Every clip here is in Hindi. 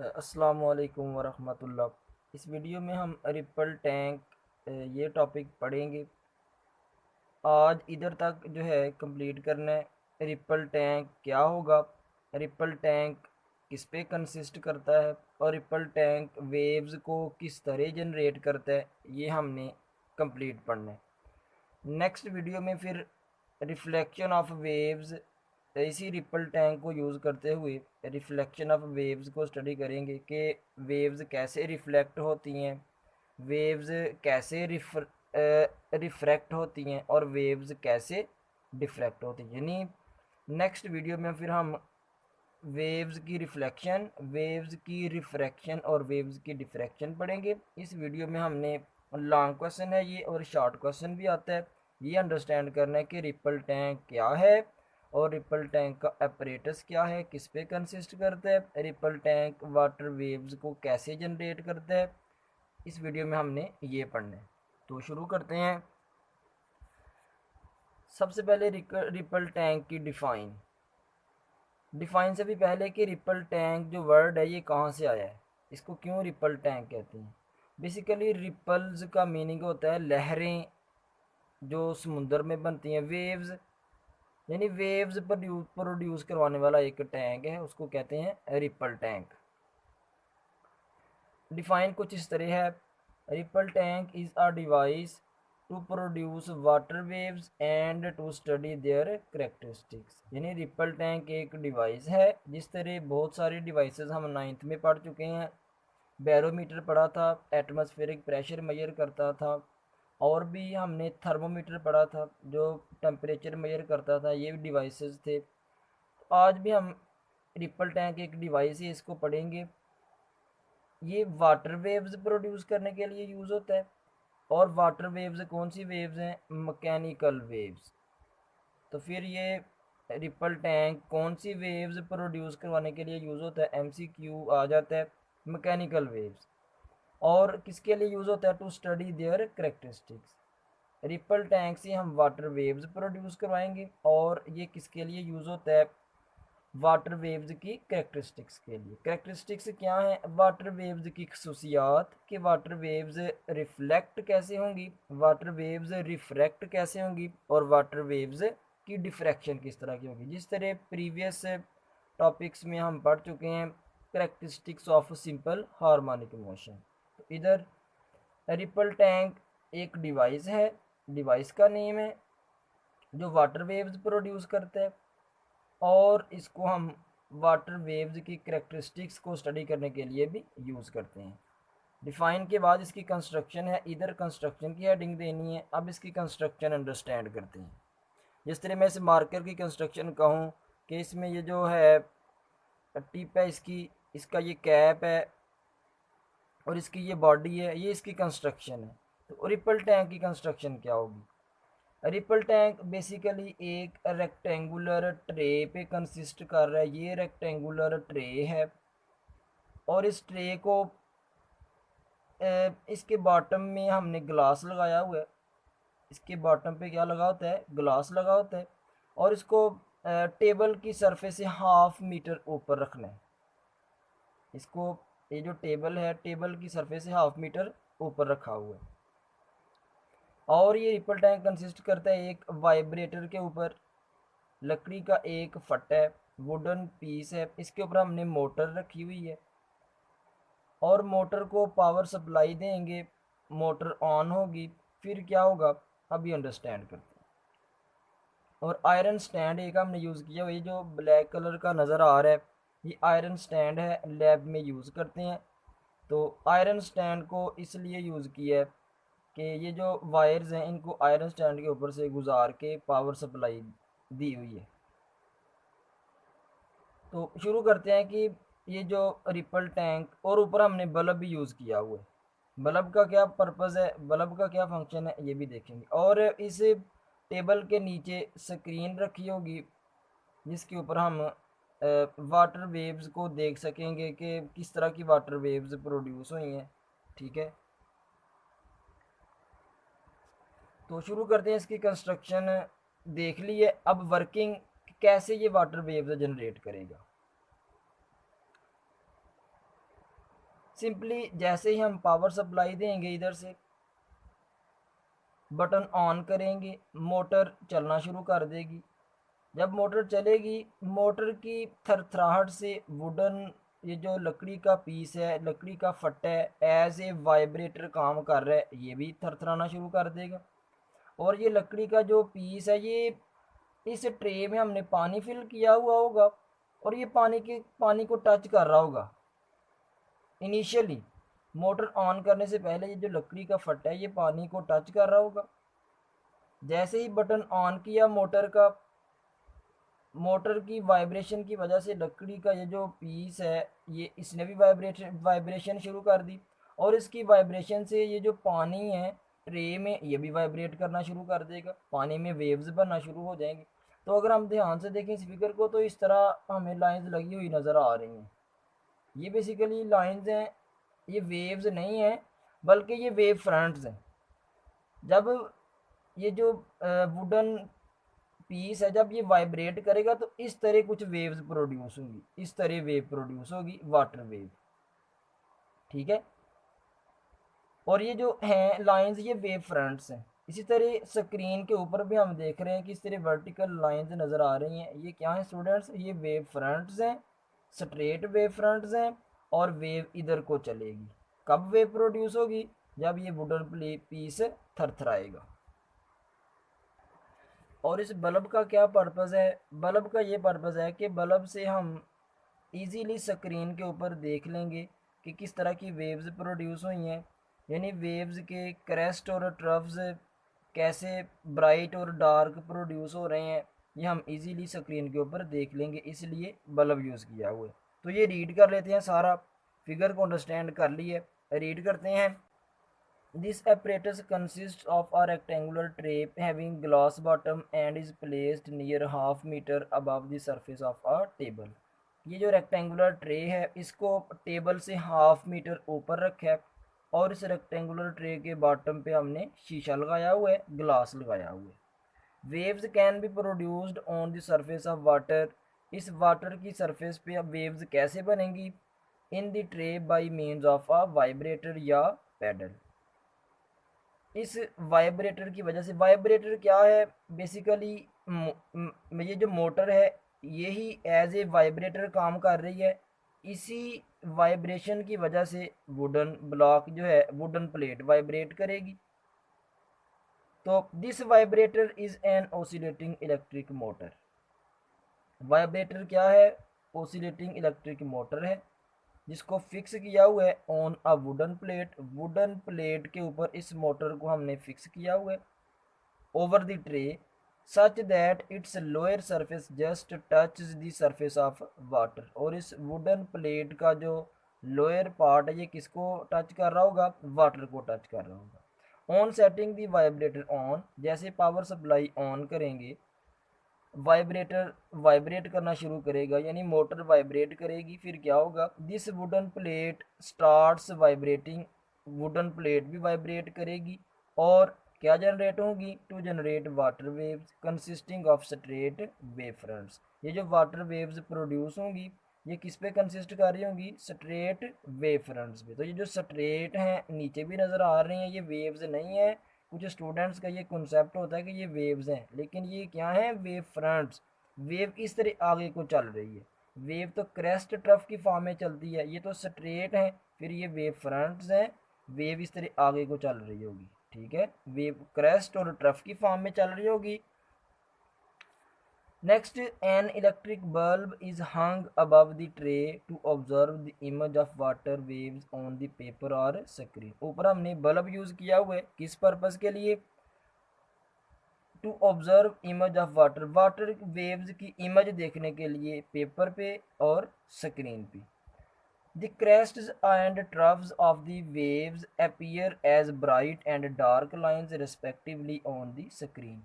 अस्सलामु अलैकुम वरहमतुल्लाह। इस वीडियो में हम रिपल टैंक ये टॉपिक पढ़ेंगे। आज इधर तक जो है कंप्लीट करना है। रिपल टैंक क्या होगा, रिपल टैंक किस पे कंसिस्ट करता है और रिपल टैंक वेव्स को किस तरह जनरेट करता है, ये हमने कंप्लीट पढ़ना है। नेक्स्ट वीडियो में फिर रिफ्लेक्शन ऑफ वेव्स, इसी रिपल टैंक को यूज़ करते हुए रिफ्लेक्शन ऑफ वेव्स को स्टडी करेंगे कि वेव्स कैसे रिफ्लेक्ट होती हैं, वेव्स कैसे रिफ्रैक्ट होती हैं और वेव्स कैसे डिफ्रैक्ट होती हैं। यानी नेक्स्ट वीडियो में फिर हम वेव्स की रिफ्लेक्शन, वेव्स की रिफ्रैक्शन और वेव्स की डिफ्रैक्शन पढ़ेंगे। इस वीडियो में हमने लॉन्ग क्वेश्चन है ये और शॉर्ट क्वेश्चन भी आता है। ये अंडरस्टैंड करना है कि रिपल टैंक क्या है और रिपल टैंक का अपरेटस क्या है, किस पे कंसिस्ट करता है, रिपल टैंक वाटर वेव्स को कैसे जनरेट करता है। इस वीडियो में हमने ये पढ़ना है, तो शुरू करते हैं। सबसे पहले रिपल टैंक की डिफाइन से भी पहले कि रिपल टैंक जो वर्ड है ये कहाँ से आया है, इसको क्यों रिपल टैंक कहते हैं। बेसिकली रिपल्स का मीनिंग होता है लहरें जो समुद्र में बनती हैं। वेव्स यानी वेव्स प्रोड्यूस करवाने वाला एक टैंक है, उसको कहते हैं रिपल टैंक। डिफाइन कुछ इस तरह है, ripple tank is a device to produce water waves and to study their characteristics. यानी रिपल टैंक एक डिवाइस है, जिस तरह बहुत सारी डिवाइसेस हम नाइन्थ में पढ़ चुके हैं। बैरोमीटर पढ़ा था, एटमॉस्फेरिक प्रेशर मेजर करता था, और भी हमने थर्मोमीटर पढ़ा था जो टेम्परेचर मेजर करता था। ये डिवाइसेस थे। तो आज भी हम रिपल टैंक एक डिवाइस है, इसको पढ़ेंगे। ये वाटर वेव्स प्रोड्यूस करने के लिए यूज़ होता है। और वाटर वेव्स कौन सी वेव्स हैं? Mechanical waves. तो फिर ये रिपल टैंक कौन सी वेव्स प्रोड्यूस करवाने के लिए यूज़ होता है? एमसीक्यू आ जाता है, मैकेनिकल वेव्स। और किसके लिए यूज़ होता है? To study their characteristics. Ripple tank से हम वाटर वेव्स प्रोड्यूस करवाएंगे। और ये किसके लिए यूज़ होता है? वाटर वेव्स की करेक्टरिस्टिक्स के लिए। करेक्टरिस्टिक्स क्या है वाटर वेव्स की? खसूसियात कि वाटर वेव्स रिफ्लेक्ट कैसे होंगी, वाटर वेव्स रिफ्रैक्ट कैसे होंगी, और वाटर वेव्स की डिफ्रैक्शन किस तरह की होगी। जिस तरह प्रीवियस टॉपिक्स में हम पढ़ चुके हैं, characteristics of simple harmonic motion. तो इधर रिपल टैंक एक डिवाइस है, डिवाइस का नेम है जो वाटर वेव्स प्रोड्यूस करता है। और इसको हम वाटर वेव्स की करेक्टरिस्टिक्स को स्टडी करने के लिए भी यूज़ करते हैं। डिफाइन के बाद इसकी कंस्ट्रक्शन है, इधर कंस्ट्रक्शन की हेडिंग देनी है। अब इसकी कंस्ट्रक्शन अंडरस्टैंड करते हैं। जिस तरह मैं इस मार्कर की कंस्ट्रक्शन कहूँ कि इसमें ये जो है टिप है इसकी, इसका ये कैप है और इसकी ये बॉडी है, ये इसकी कंस्ट्रक्शन है। तो रिपल टैंक की कंस्ट्रक्शन क्या होगी? रिपल टैंक बेसिकली एक रेक्टेंगुलर ट्रे पे कंसिस्ट कर रहा है। ये रेक्टेंगुलर ट्रे है और इस ट्रे को इसके बॉटम में हमने ग्लास लगाया हुआ है। इसके बॉटम पे क्या लगा होता है? ग्लास लगा होता है। और इसको टेबल की सरफेस से 1/2 मीटर ऊपर रखना है। इसको, ये जो टेबल है, टेबल की सरफेस से 1/2 मीटर ऊपर रखा हुआ है। और ये रिपल टैंक कंसिस्ट करता है एक वाइब्रेटर के ऊपर, लकड़ी का एक फट है, वुडन पीस है, इसके ऊपर हमने मोटर रखी हुई है। और मोटर को पावर सप्लाई देंगे, मोटर ऑन होगी, फिर क्या होगा अभी अंडरस्टैंड करते हैं। और आयरन स्टैंड एक हमने यूज़ किया, ये जो ब्लैक कलर का नज़र आ रहा है ये आयरन स्टैंड है, लैब में यूज़ करते हैं। तो आयरन स्टैंड को इसलिए यूज़ किया है कि ये जो वायर्स हैं इनको आयरन स्टैंड के ऊपर से गुजार के पावर सप्लाई दी हुई है। तो शुरू करते हैं कि ये जो रिपल टैंक, और ऊपर हमने बल्ब भी यूज़ किया हुआ है। बल्ब का क्या पर्पज़ है, बल्ब का क्या फंक्शन है, ये भी देखेंगे। और इस टेबल के नीचे स्क्रीन रखी होगी जिसके ऊपर हम वाटर वेव्स को देख सकेंगे कि किस तरह की वाटर वेव्स प्रोड्यूस हुई हैं। ठीक है, तो शुरू करते हैं इसकी कंस्ट्रक्शन। देख लिए, अब वर्किंग कैसे ये वाटर वेव्स जनरेट करेगा। सिंपली जैसे ही हम पावर सप्लाई देंगे, इधर से बटन ऑन करेंगे, मोटर चलना शुरू कर देगी। जब मोटर चलेगी, मोटर की थरथराहट से वुडन, ये जो लकड़ी का पीस है, लकड़ी का फट्टा है, एज ए वाइब्रेटर काम कर रहा है, ये भी थरथराना शुरू कर देगा। और ये लकड़ी का जो पीस है, ये इस ट्रे में हमने पानी फिल किया हुआ होगा और ये पानी को टच कर रहा होगा। इनिशियली मोटर ऑन करने से पहले ये जो लकड़ी का फट्टा है, ये पानी को टच कर रहा होगा। जैसे ही बटन ऑन किया मोटर का, मोटर की वाइब्रेशन की वजह से लकड़ी का ये जो पीस है, ये इसने भी वाइब्रेशन शुरू कर दी। और इसकी वाइब्रेशन से ये जो पानी है ट्रे में, ये भी वाइब्रेट करना शुरू कर देगा, पानी में वेव्स बनना शुरू हो जाएंगे। तो अगर हम ध्यान से देखें इस फिगर को, तो इस तरह हमें लाइंस लगी हुई नज़र आ रही हैं। ये बेसिकली लाइंस हैं, ये वेव्स नहीं हैं, बल्कि ये वेव फ्रंट्स हैं। जब ये जो वुडन पीस है, जब ये वाइब्रेट करेगा तो इस तरह कुछ वेव्स प्रोड्यूस होंगी, इस तरह वेव प्रोड्यूस होगी, वाटर वेव। ठीक है। और ये जो हैं लाइंस, ये वेव फ्रंट्स हैं। इसी तरह स्क्रीन के ऊपर भी हम देख रहे हैं कि इस तरह वर्टिकल लाइंस नज़र आ रही हैं। ये क्या है स्टूडेंट्स? ये वेव फ्रंट्स हैं, स्ट्रेट वेव फ्रंट्स हैं। और वेव इधर को चलेगी। कब वेव प्रोड्यूस होगी? जब ये वुडन पीस थरथराएगा। और इस बल्ब का क्या पर्पज़ है? बल्ब का ये पर्पज़ है कि बल्ब से हम इजीली स्क्रीन के ऊपर देख लेंगे कि किस तरह की वेव्स प्रोड्यूस हुई हैं, यानी वेव्स के क्रेस्ट और ट्रफ्स कैसे ब्राइट और डार्क प्रोड्यूस हो रहे हैं, ये हम इजीली स्क्रीन के ऊपर देख लेंगे, इसलिए बल्ब यूज़ किया हुआ है। तो ये रीड कर लेते हैं, सारा फिगर को अंडरस्टैंड कर लिए, रीड करते हैं। This apparatus consists of a rectangular tray having glass bottom and is placed near half meter above the surface of a table. ये जो रेक्टेंगुलर ट्रे है, इसको टेबल से हाफ मीटर ऊपर रखा है और इस रेक्टेंगुलर ट्रे के बॉटम पे हमने शीशा लगाया हुआ है, ग्लास लगाया हुआ है। Waves can be produced on the surface of water. इस वाटर की सरफेस पे अब वेव्स कैसे बनेंगी? In the tray bye means of a vibrator या पैडल। इस वाइब्रेटर की वजह से, वाइब्रेटर क्या है बेसिकली, ये जो मोटर है यही एज ए वाइब्रेटर काम कर रही है। इसी वाइब्रेशन की वजह से वुडन ब्लॉक जो है, वुडन प्लेट वाइब्रेट करेगी। तो this vibrator is an oscillating electric motor. Vibrator क्या है? ओसिलेटिंग इलेक्ट्रिक मोटर है, जिसको फिक्स किया हुआ है on a wooden plate. Wooden plate के ऊपर इस मोटर को हमने फिक्स किया हुआ है over the tray, such that it's lower surface just touch the surface of water. और इस वुडन प्लेट का जो लोअर पार्ट है, ये किसको टच कर रहा होगा? वाटर को टच कर रहा होगा। On setting the vibrator on, जैसे पावर सप्लाई ऑन करेंगे, वाइब्रेटर वाइब्रेट करना शुरू करेगा, यानी मोटर वाइब्रेट करेगी। फिर क्या होगा? This wooden plate starts vibrating. Wooden plate भी वाइब्रेट करेगी और क्या जनरेट होगी? To generate water waves consisting of straight wave fronts. ये जो वाटर वेव्स प्रोड्यूस होंगी, ये किस पे कंसिस्ट कर रही होंगी? स्ट्रेट वेव फ्रंट्स पे। तो ये जो स्ट्रेट हैं, नीचे भी नज़र आ रही हैं, ये वेव्स नहीं है। कुछ स्टूडेंट्स का ये कॉन्सेप्ट होता है कि ये वेव्स हैं, लेकिन ये क्या है? Wave fronts. वेव इस तरह आगे को चल रही है। वेव तो क्रेस्ट ट्रफ की फॉर्म में चलती है, ये तो स्ट्रेट है, फिर ये वेव फ्रंट्स हैं। वेव इस तरह आगे को चल रही होगी। ठीक है, वेव क्रेस्ट और ट्रफ की फॉर्म में चल रही होगी। Next, an electric bulb is hung above the tray to observe the image of water waves on the paper or screen. ऊपर हमने बल्ब यूज किया हुआ है, किस पर्पज के लिए? To observe image of water, water waves की इमेज देखने के लिए पेपर पे और स्क्रीन पे। The crests and troughs of the waves appear as bright and dark lines respectively on the screen.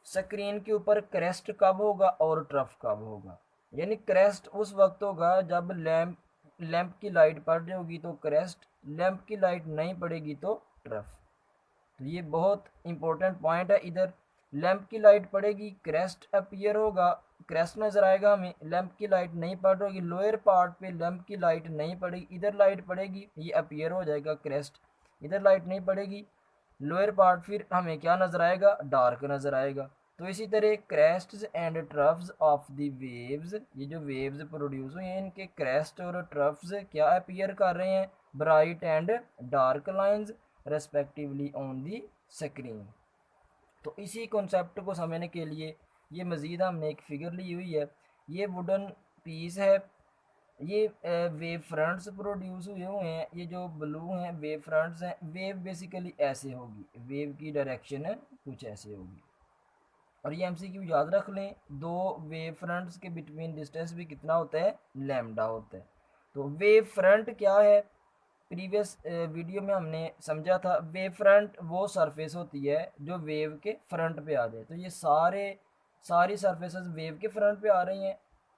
Screen के ऊपर क्रेस्ट कब होगा और ट्रफ कब होगा? यानी क्रेस्ट उस वक्त होगा जब लैंप की लाइट पड़ रही होगी तो क्रेस्ट, लैंप की लाइट नहीं पड़ेगी तो ट्रफ। तो ये बहुत इंपॉर्टेंट पॉइंट है इधर। लैंप की लाइट पड़ेगी, क्रेस्ट अपीयर होगा, क्रेस्ट नजर आएगा हमें। लैंप की लाइट नहीं पड़ रही होगी, लोअर पार्ट पे लैंप की लाइट नहीं पड़ेगी, इधर लाइट पड़ेगी, ये अपीयर हो जाएगा क्रेस्ट। इधर लाइट नहीं पड़ेगी, लोअर पार्ट फिर हमें क्या नजर आएगा, डार्क नजर आएगा। तो इसी तरह crests and troughs of the waves, ये जो वेव्स प्रोड्यूस हुए हैं इनके क्रेस्ट और ट्रफ्स क्या अपीयर कर रहे हैं, bright and dark lines respectively on the screen. तो इसी कॉन्सेप्ट को समझने के लिए ये मज़ीद हमने एक फिगर ली हुई है। ये वुडन पीस है, ये वेव फ्रंट्स प्रोड्यूस हुए हैं, ये जो ब्लू हैं वेव फ्रंट्स हैं। वेव बेसिकली ऐसे होगी, वेव की डायरेक्शन कुछ ऐसे होगी। और ये एमसीक्यू याद रख लें, दो वेव फ्रंट्स के बिटवीन डिस्टेंस भी कितना होता है, लैम्डा होता है। तो वेव फ्रंट क्या है, प्रीवियस वीडियो में हमने समझा था, वेव फ्रंट वो सरफेस होती है जो वेव के फ्रंट पे आ जाए। तो ये सारी सरफेसेस वेव के फ्रंट पे आ रही हैं,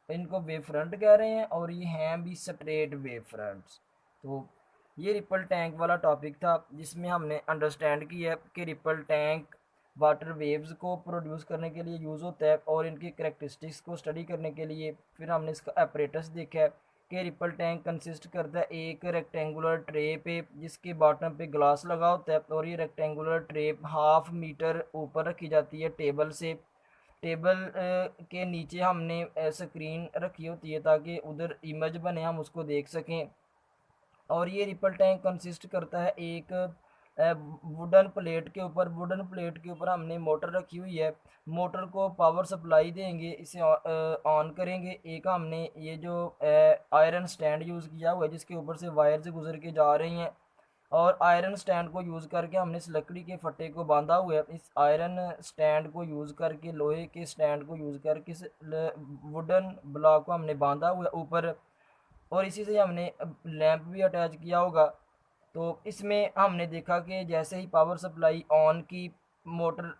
इनको वेव फ्रंट कह रहे हैं, और ये हैं भी स्ट्रेट वेव फ्रंट्स। तो ये रिपल टैंक वाला टॉपिक था जिसमें हमने अंडरस्टैंड किया कि रिपल टैंक वाटर वेव्स को प्रोड्यूस करने के लिए यूज़ होता है, और इनकी करेक्टरिस्टिक्स को स्टडी करने के लिए फिर हमने इसका अपरेटस देखा है कि रिपल टैंक कंसिस्ट करता है एक रेक्टेंगुलर ट्रे पे जिसके बॉटम पे ग्लास लगा होता है, और ये रेक्टेंगुलर ट्रे 1/2 मीटर ऊपर रखी जाती है टेबल से। टेबल के नीचे हमने स्क्रीन रखी होती है ताकि उधर इमेज बने, हम उसको देख सकें। और ये रिपल टैंक कंसिस्ट करता है एक वुडन प्लेट के ऊपर हमने मोटर रखी हुई है। मोटर को पावर सप्लाई देंगे, इसे ऑन करेंगे। एक हमने ये जो आयरन स्टैंड यूज़ किया हुआ है जिसके ऊपर से वायर्स गुजर के जा रही हैं, और आयरन स्टैंड को यूज़ करके हमने इस लकड़ी के फट्टे को बांधा हुआ है। इस आयरन स्टैंड को यूज़ करके, लोहे के स्टैंड को यूज़ करके इस वुडन ब्लॉक को हमने बांधा हुआ है ऊपर, और इसी से हमने लैंप भी अटैच किया होगा। तो इसमें हमने देखा कि जैसे ही पावर सप्लाई ऑन की, मोटर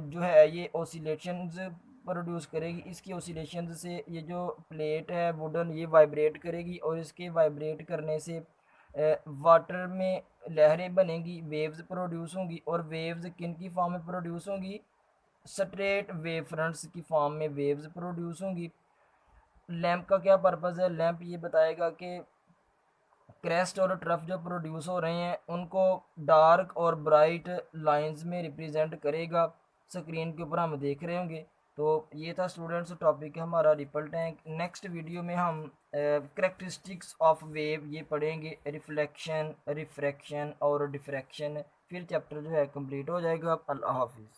जो है ये ओसिलेशंस प्रोड्यूस करेगी। इसकी ओसिलेशंस से ये जो प्लेट है वुडन ये वाइब्रेट करेगी, और इसके वाइब्रेट करने से वाटर में लहरें बनेंगी, वेव्स प्रोड्यूस होंगी। और वेव्स किन की फॉर्म में प्रोड्यूस होंगी, स्ट्रेट वेव फ्रंट्स की फॉर्म में वेव्स प्रोड्यूस होंगी। लैंप का क्या पर्पज़ है, लैंप ये बताएगा कि क्रेस्ट और ट्रफ जो प्रोड्यूस हो रहे हैं उनको डार्क और ब्राइट लाइंस में रिप्रेजेंट करेगा, स्क्रीन के ऊपर हम देख रहे होंगे। तो ये था स्टूडेंट्स टॉपिक है हमारा रिपल टैंक। नेक्स्ट वीडियो में हम करेक्टरिस्टिक्स ऑफ वेव ये पढ़ेंगे, रिफ्लेक्शन, रिफ्रैक्शन और डिफ्रैक्शन। फिर चैप्टर जो है कंप्लीट हो जाएगा। अल्लाह हाफिज़।